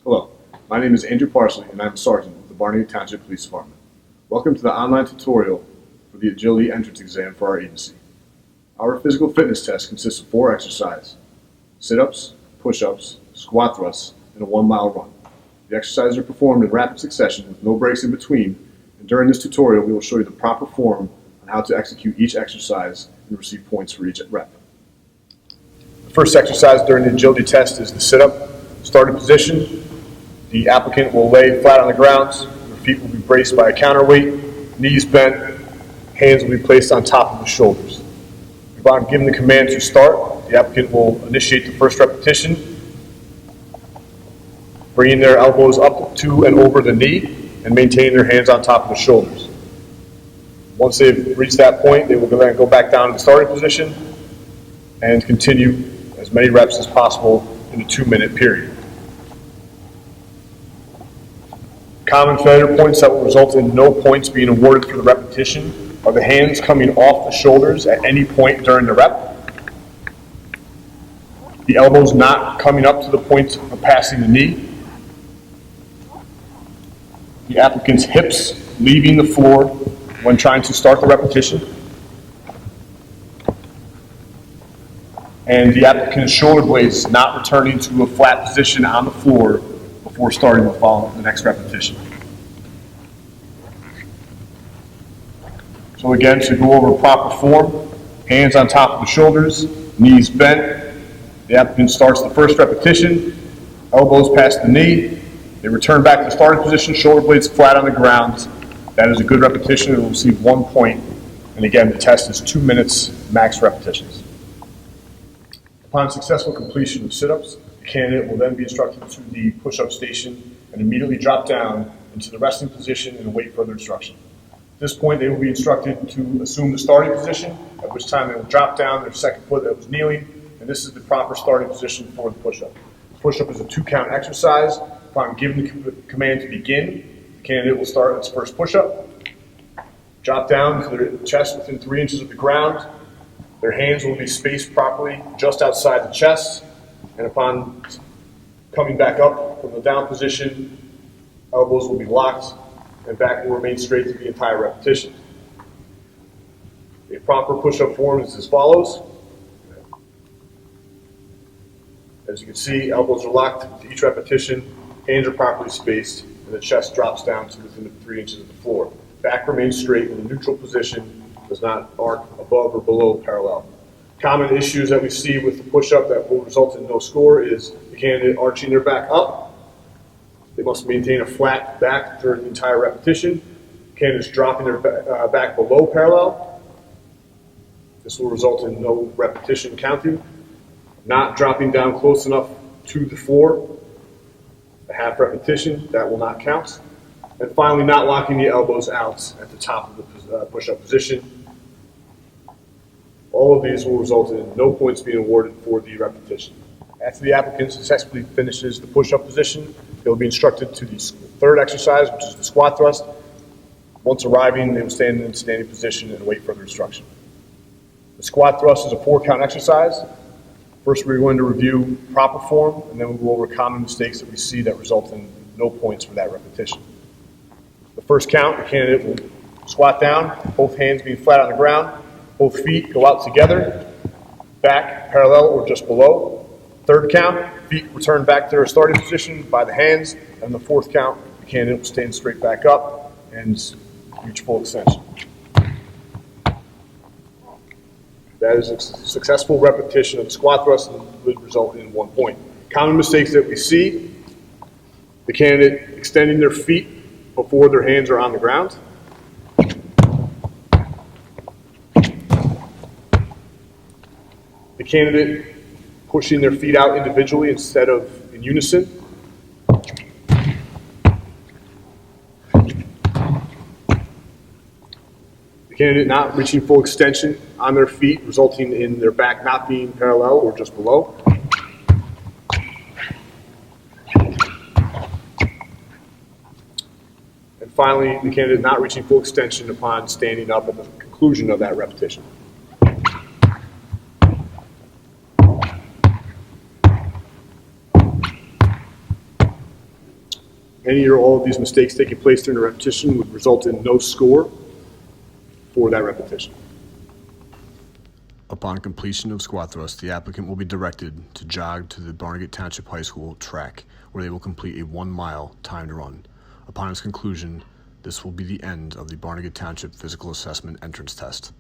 Hello, my name is Andrew Parsley and I'm a sergeant with the Barnegat Township Police Department. Welcome to the online tutorial for the Agility Entrance Exam for our agency. Our physical fitness test consists of 4 exercises: sit-ups, push-ups, squat thrusts, and a 1-mile run. The exercises are performed in rapid succession with no breaks in between, and during this tutorial we will show you the proper form on how to execute each exercise and receive points for each rep. The first exercise during the agility test is the sit-up. Starting position, the applicant will lay flat on the ground, their feet will be braced by a counterweight, knees bent, hands will be placed on top of the shoulders. Upon giving the command to start, the applicant will initiate the first repetition, bringing their elbows up to and over the knee and maintaining their hands on top of the shoulders. Once they've reached that point, they will go back down to the starting position and continue as many reps as possible in a 2-minute period. Common failure points that will result in no points being awarded for the repetition are the hands coming off the shoulders at any point during the rep, the elbows not coming up to the point of passing the knee, the applicant's hips leaving the floor when trying to start the repetition, and the applicant's shoulder blades not returning to a flat position on the floor before starting the next repetition. So again, to go over proper form, hands on top of the shoulders, knees bent. The applicant starts the first repetition, elbows past the knee. They return back to the starting position, shoulder blades flat on the ground. That is a good repetition and will receive 1 point. And again, the test is 2 minutes, max repetitions. Upon successful completion of sit-ups, the candidate will then be instructed to the push-up station and immediately drop down into the resting position and await further instruction. At this point, they will be instructed to assume the starting position, at which time they will drop down their second foot that was kneeling, and this is the proper starting position for the push-up. The push-up is a 2-count exercise. Upon giving the command to begin, the candidate will start its first push-up, drop down to their chest within 3 inches of the ground. Their hands will be spaced properly just outside the chest, and upon coming back up from the down position, elbows will be locked and back will remain straight through the entire repetition. A proper push-up form is as follows. As you can see, elbows are locked to each repetition, hands are properly spaced, and the chest drops down to within 3 inches of the floor. Back remains straight in the neutral position, does not arc above or below parallel. Common issues that we see with the push-up that will result in no score is the candidate arching their back up. They must maintain a flat back during the entire repetition. Candidates dropping their back below parallel. This will result in no repetition counting. Not dropping down close enough to the floor. A half repetition, that will not count. And finally, not locking the elbows out at the top of the push-up position. All of these will result in no points being awarded for the repetition. After the applicant successfully finishes the push-up position, they will be instructed to the third exercise, which is the squat thrust. Once arriving, they will stand in standing position and await further instruction. The squat thrust is a 4-count exercise. First, we're going to review proper form, and then we'll go over common mistakes that we see that result in no points for that repetition. The first count, the candidate will squat down, both hands being flat on the ground, both feet go out together, back parallel or just below. Third count, feet return back to their starting position by the hands, and the fourth count, the candidate will stand straight back up and reach full extension. That is a successful repetition of the squat thrust and would result in 1 point. Common mistakes that we see: the candidate extending their feet before their hands are on the ground. The candidate pushing their feet out individually instead of in unison. The candidate not reaching full extension on their feet, resulting in their back not being parallel or just below. And finally, the candidate not reaching full extension upon standing up at the conclusion of that repetition. Any or all of these mistakes taking place during the repetition would result in no score for that repetition. Upon completion of squat thrust, the applicant will be directed to jog to the Barnegat Township High School track, where they will complete a 1 mile timed run. Upon its conclusion, this will be the end of the Barnegat Township Physical Assessment Entrance Test.